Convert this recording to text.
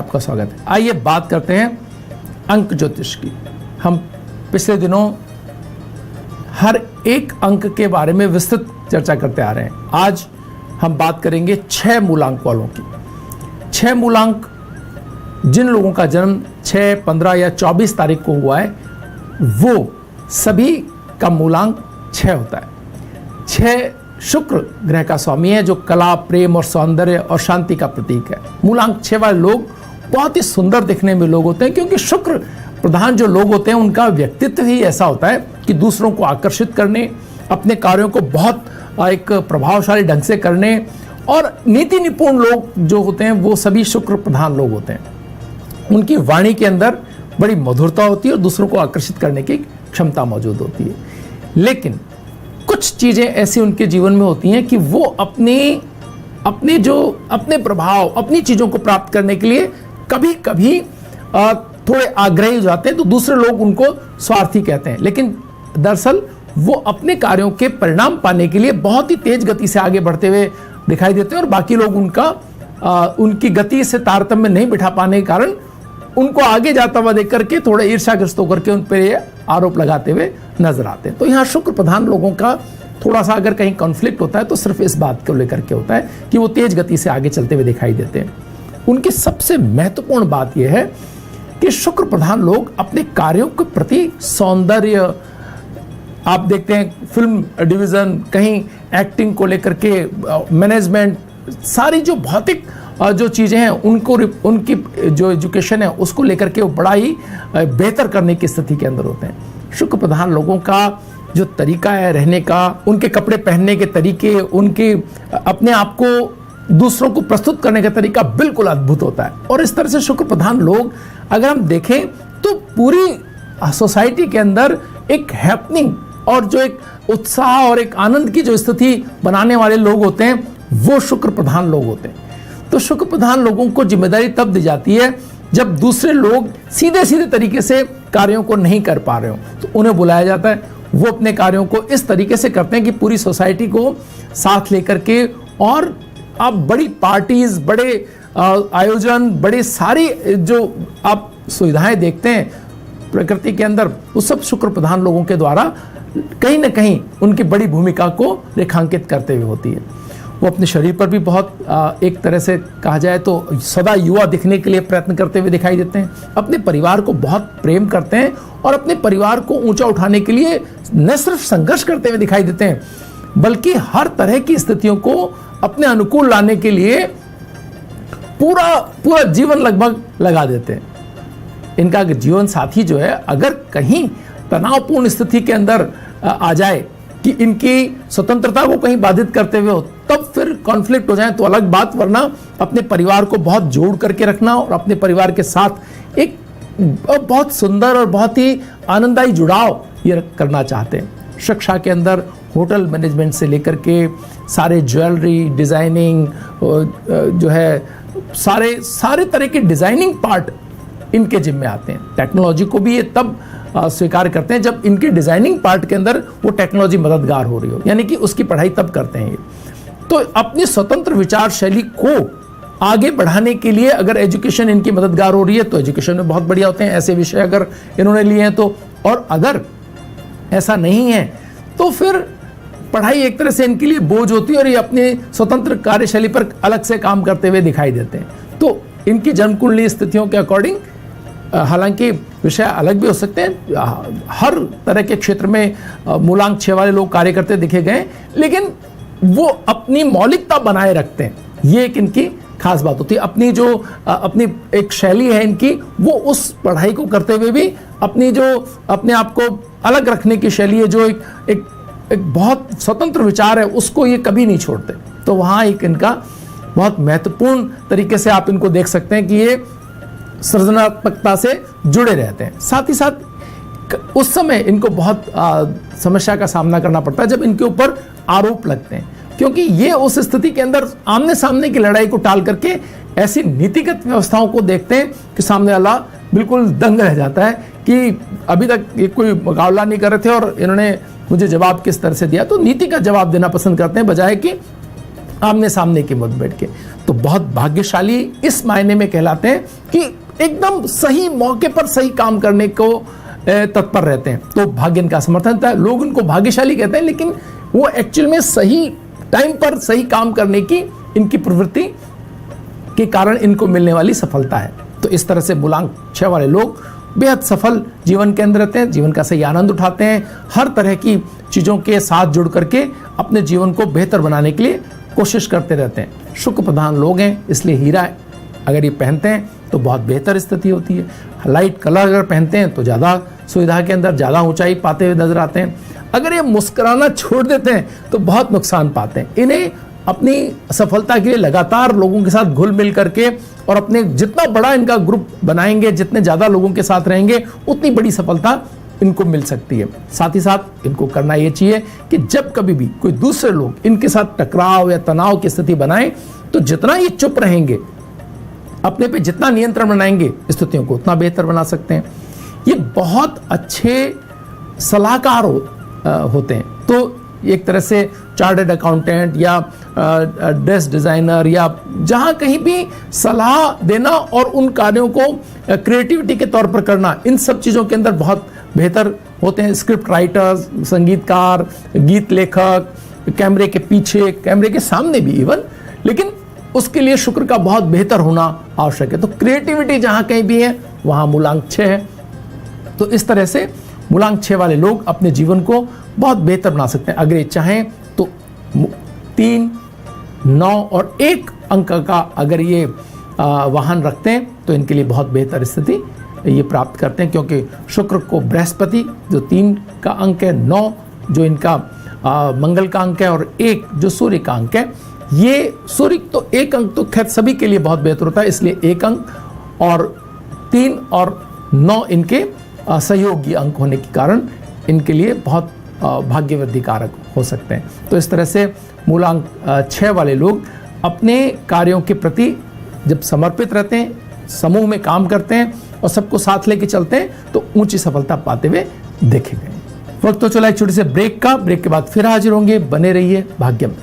आपका स्वागत है। आइए बात करते हैं अंक ज्योतिष की। हम पिछले दिनों हर एक अंक के बारे में विस्तृत चर्चा करते आ रहे हैं। आज हम बात करेंगे 6 मूलांक वालों की। 6 मूलांक जिन लोगों का जन्म 6, 15 या 24 तारीख को हुआ है, वो सभी का मूलांक 6 होता है। 6 शुक्र ग्रह का स्वामी है, जो कला, प्रेम और सौंदर्य और शांति का प्रतीक है। मूलांक 6 वाले लोग बहुत ही सुंदर दिखने में लोग होते हैं, क्योंकि शुक्र प्रधान जो लोग होते हैं उनका व्यक्तित्व ही ऐसा होता है कि दूसरों को आकर्षित करने, अपने कार्यों को बहुत एक प्रभावशाली ढंग से करने, और नीति निपुण लोग जो होते हैं वो सभी शुक्र प्रधान लोग होते हैं। उनकी वाणी के अंदर बड़ी मधुरता होती है और दूसरों को आकर्षित करने की क्षमता मौजूद होती है। लेकिन कुछ चीजें ऐसी उनके जीवन में होती हैं कि वो अपने प्रभाव, अपनी चीजों को प्राप्त करने के लिए कभी कभी थोड़े आग्रही हो जाते हैं, तो दूसरे लोग उनको स्वार्थी कहते हैं। लेकिन दरअसल वो अपने कार्यों के परिणाम पाने के लिए बहुत ही तेज गति से आगे बढ़ते हुए दिखाई देते हैं, और बाकी लोग उनकी गति से तारतम्य नहीं बिठा पाने के कारण उनको आगे जाता हुआ देख करके थोड़े ईर्ष्याग्रस्त होकर के उन पर ये आरोप लगाते हुए नजर आते हैं। तो यहाँ शुक्र प्रधान लोगों का थोड़ा सा अगर कहीं कॉन्फ्लिक्ट होता है तो सिर्फ इस बात को लेकर के होता है कि वो तेज गति से आगे चलते हुए दिखाई देते हैं। उनकी सबसे महत्वपूर्ण बात यह है कि शुक्र प्रधान लोग अपने कार्यों के प्रति सौंदर्य, आप देखते हैं फिल्म डिवीजन, कहीं एक्टिंग को लेकर के, मैनेजमेंट, सारी जो भौतिक जो चीज़ें हैं उनकी जो एजुकेशन है उसको लेकर के वो बड़ा ही बेहतर करने की स्थिति के अंदर होते हैं। शुक्र प्रधान लोगों का जो तरीका है रहने का, उनके कपड़े पहनने के तरीके, उनके अपने आप को दूसरों को प्रस्तुत करने का तरीका बिल्कुल अद्भुत होता है। और इस तरह से शुक्र प्रधान लोग अगर हम देखें तो पूरी सोसाइटी के अंदर एक हैपनिंग और जो एक उत्साह और एक आनंद की जो स्थिति बनाने वाले लोग होते हैं वो शुक्र प्रधान लोग होते हैं। तो शुक्र प्रधान लोगों को जिम्मेदारी तब दी जाती है जब दूसरे लोग सीधे सीधे तरीके से कार्यों को नहीं कर पा रहे हो, तो उन्हें बुलाया जाता है। वो अपने कार्यों को इस तरीके से करते हैं कि पूरी सोसाइटी को साथ लेकर के, और आप बड़ी पार्टीज, बड़े आयोजन, बड़े सारी जो आप सुविधाएं देखते हैं प्रकृति के अंदर, वो सब शुक्र प्रधान लोगों के द्वारा कहीं ना कहीं उनकी बड़ी भूमिका को रेखांकित करते हुए होती है। वो अपने शरीर पर भी बहुत एक तरह से कहा जाए तो सदा युवा दिखने के लिए प्रयत्न करते हुए दिखाई देते हैं। अपने परिवार को बहुत प्रेम करते हैं और अपने परिवार को ऊंचा उठाने के लिए न सिर्फ संघर्ष करते हुए दिखाई देते हैं, बल्कि हर तरह की स्थितियों को अपने अनुकूल लाने के लिए पूरा जीवन लगभग लगा देते हैं। इनका जीवन साथी जो है अगर कहीं तनावपूर्ण स्थिति के अंदर आ जाए कि इनकी स्वतंत्रता को कहीं बाधित करते हुए हो, तब फिर कॉन्फ्लिक्ट हो जाए तो अलग बात, वरना अपने परिवार को बहुत जोड़ करके रखना और अपने परिवार के साथ एक बहुत सुंदर और बहुत ही आनंददायी जुड़ाव ये करना चाहते हैं। शिक्षा के अंदर होटल मैनेजमेंट से लेकर के सारे ज्वेलरी डिजाइनिंग जो है सारे तरह के डिजाइनिंग पार्ट इनके जिम्मे आते हैं। टेक्नोलॉजी को भी ये तब स्वीकार करते हैं जब इनके डिजाइनिंग पार्ट के अंदर वो टेक्नोलॉजी मददगार हो रही हो, यानी कि उसकी पढ़ाई तब करते हैं ये। तो अपनी स्वतंत्र विचार शैली को आगे बढ़ाने के लिए अगर एजुकेशन इनकी मददगार हो रही है तो एजुकेशन में बहुत बढ़िया होते हैं ऐसे विषय अगर इन्होंने लिए हैं तो, और अगर ऐसा नहीं है तो फिर पढ़ाई एक तरह से इनके लिए बोझ होती है और ये अपनी स्वतंत्र कार्यशैली पर अलग से काम करते हुए दिखाई देते हैं। तो इनकी जन्म कुंडली स्थितियों के अकॉर्डिंग, हालांकि विषय अलग भी हो सकते हैं, हर तरह के क्षेत्र में मूलांक 6 वाले लोग कार्य करते दिखे गए, लेकिन वो अपनी मौलिकता बनाए रखते हैं। ये एक इनकी खास बात होती है। अपनी एक शैली है इनकी, वो उस पढ़ाई को करते हुए भी अपने आप को अलग रखने की शैली है, जो एक बहुत स्वतंत्र विचार है, उसको ये कभी नहीं छोड़ते। तो वहाँ एक इनका बहुत महत्वपूर्ण तरीके से आप इनको देख सकते हैं कि ये सृजनात्मकता से जुड़े रहते हैं। साथ ही साथ उस समय इनको बहुत समस्या का सामना करना पड़ता है जब इनके ऊपर आरोप लगते हैं, क्योंकि ये उस स्थिति के अंदर आमने सामने की लड़ाई को टाल करके ऐसी नीतिगत व्यवस्थाओं को देखते हैं कि सामने वाला बिल्कुल दंग रह जाता है कि अभी तक ये कोई मुकाबला नहीं कर रहे थे और इन्होंने मुझे जवाब किस तरह से दिया। तो नीति का जवाब देना पसंद करते हैं, बजाय कि आमने सामने की मुठभेड़ के। तो बहुत भाग्यशाली इस मायने में कहलाते हैं कि एकदम सही मौके पर सही काम करने को तत्पर रहते हैं, तो भाग्य इनका समर्थन था। लोग उनको भाग्यशाली कहते हैं, लेकिन वो एक्चुअल में सही टाइम पर सही काम करने की इनकी प्रवृत्ति के कारण इनको मिलने वाली सफलता है। तो इस तरह से मूलांक 6 वाले लोग बेहद सफल जीवन के अंदर रहते हैं, जीवन का सही आनंद उठाते हैं, हर तरह की चीज़ों के साथ जुड़ करके अपने जीवन को बेहतर बनाने के लिए कोशिश करते रहते हैं। शुक्र प्रधान लोग हैं, इसलिए हीरा अगर ये पहनते हैं तो बहुत बेहतर स्थिति होती है। लाइट कलर अगर पहनते हैं तो ज़्यादा सुविधा के अंदर ज़्यादा ऊंचाई पाते हुए नजर आते हैं। अगर ये मुस्कुराना छोड़ देते हैं तो बहुत नुकसान पाते हैं। इन्हें अपनी सफलता के लिए लगातार लोगों के साथ घुल मिल करके और अपने जितना बड़ा इनका ग्रुप बनाएंगे, जितने ज़्यादा लोगों के साथ रहेंगे, उतनी बड़ी सफलता इनको मिल सकती है। साथ ही साथ इनको करना ये चाहिए कि जब कभी भी कोई दूसरे लोग इनके साथ टकराव या तनाव की स्थिति बनाएं तो जितना ये चुप रहेंगे, अपने पे जितना नियंत्रण बनाएंगे, स्थितियों को उतना बेहतर बना सकते हैं। ये बहुत अच्छे सलाहकार होते हैं। तो एक तरह से चार्टर्ड अकाउंटेंट या ड्रेस डिज़ाइनर या जहाँ कहीं भी सलाह देना और उन कार्यों को क्रिएटिविटी के तौर पर करना, इन सब चीज़ों के अंदर बहुत बेहतर होते हैं। स्क्रिप्ट राइटर्स, संगीतकार, गीत लेखक, कैमरे के पीछे, कैमरे के सामने भी इवन, लेकिन उसके लिए शुक्र का बहुत बेहतर होना आवश्यक है। तो क्रिएटिविटी जहाँ कहीं भी है वहाँ मूलांक 6 है। तो इस तरह से मूलांक 6 वाले लोग अपने जीवन को बहुत बेहतर बना सकते हैं। अगर ये चाहें तो 3, 9 और 1 अंक का अगर ये वाहन रखते हैं तो इनके लिए बहुत बेहतर स्थिति ये प्राप्त करते हैं, क्योंकि शुक्र को बृहस्पति जो 3 का अंक है, 9 जो इनका मंगल का अंक है और 1 जो सूर्य का अंक है, ये सूर्य तो 1 अंक तो खैर सभी के लिए बहुत बेहतर होता है, इसलिए 1 अंक और 3 और 9 इनके सहयोगी अंक होने के कारण इनके लिए बहुत भाग्यवृद्धि कारक हो सकते हैं। तो इस तरह से मूलांक 6 वाले लोग अपने कार्यों के प्रति जब समर्पित रहते हैं, समूह में काम करते हैं और सबको साथ लेके चलते हैं तो ऊंची सफलता पाते हुए देखे गए। वक्त तो चला एक छोटे से ब्रेक का। ब्रेक के बाद फिर हाजिर होंगे, बने रहिए भाग्य में।